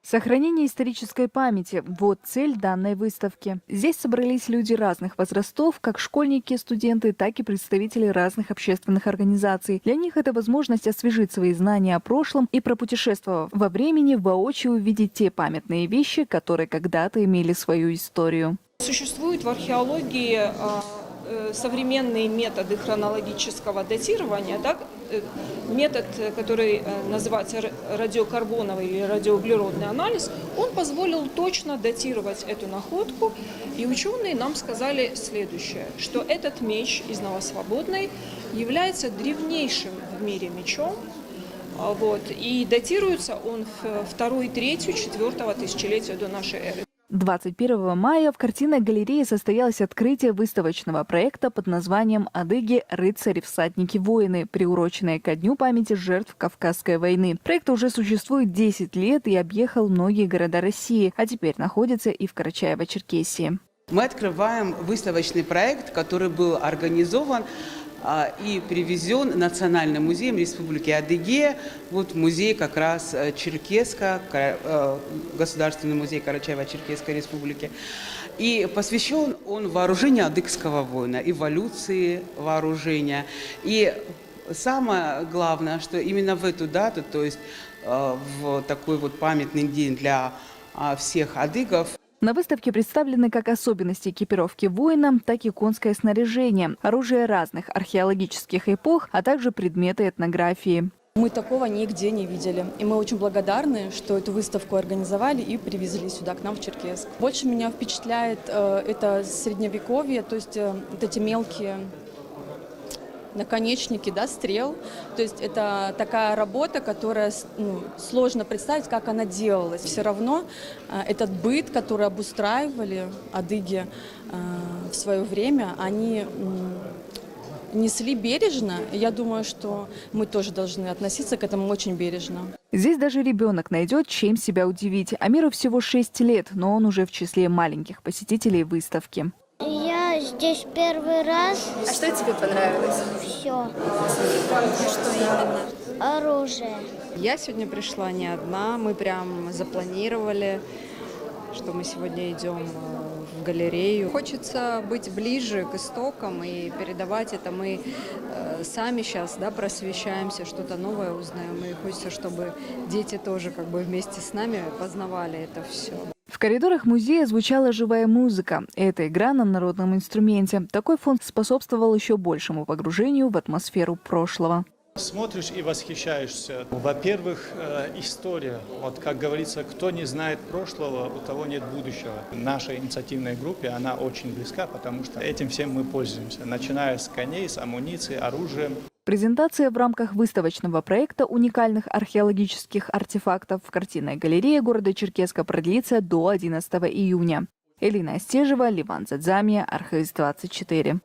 Сохранение исторической памяти – вот цель данной выставки. Здесь собрались люди разных возрастов, как школьники, студенты, так и представители разных общественных организаций. Для них это возможность освежить свои знания о прошлом и, пропутешествовав во времени, воочию увидеть те памятные вещи, которые когда-то имели свою историю. Существуют в археологии современные методы хронологического датирования, так? Метод, который называется радиокарбоновый или радиоуглеродный анализ, он позволил точно датировать эту находку. И ученые нам сказали следующее, что этот меч из Новосвободной является древнейшим в мире мечом. И датируется он в 2-3-4 тысячелетия до нашей эры. 21 мая в картинной галерее состоялось открытие выставочного проекта под названием «Адыги. Рыцари, всадники, воины», приуроченное ко Дню памяти жертв Кавказской войны. Проект уже существует 10 лет и объехал многие города России, а теперь находится и в Карачаево-Черкесии. Мы открываем выставочный проект, который был организован и привезен Национальным музеем Республики Адыгея, музей как раз Черкеска, Государственный музей Карачаево-Черкесской республики. И посвящен он вооружению адыгского воина, эволюции вооружения. И самое главное, что именно в эту дату, то есть в такой памятный день для всех адыгов, на выставке представлены как особенности экипировки воина, так и конское снаряжение, оружие разных археологических эпох, а также предметы этнографии. Мы такого нигде не видели. И мы очень благодарны, что эту выставку организовали и привезли сюда, к нам в Черкесск. Больше меня впечатляет это средневековье, то есть вот эти мелкие наконечники, стрел. То есть это такая работа, которая сложно представить, как она делалась. Все равно этот быт, который обустраивали адыги в свое время, они несли бережно. Я думаю, что мы тоже должны относиться к этому очень бережно. Здесь даже ребенок найдет, чем себя удивить. Амиру всего 6 лет, но он уже в числе маленьких посетителей выставки. Я здесь первый раз. А что тебе понравилось? Все. Что именно? Оружие. Я сегодня пришла не одна, мы прям запланировали, что мы сегодня идем в галерею. Хочется быть ближе к истокам и передавать это. Мы сами сейчас просвещаемся, что-то новое узнаем. И хочется, чтобы дети тоже вместе с нами познавали это все. В коридорах музея звучала живая музыка. Это игра на народном инструменте. Такой фон способствовал еще большему погружению в атмосферу прошлого. Смотришь и восхищаешься. Во-первых, история. Как говорится, кто не знает прошлого, у того нет будущего. Нашей инициативной группе она очень близка, потому что этим всем мы пользуемся, начиная с коней, с амуницией, оружием. Презентация в рамках выставочного проекта уникальных археологических артефактов в картинной галерее города Черкесска продлится до 11 июня. Элина Остежева, Ливан Задзамия, Архыз 24.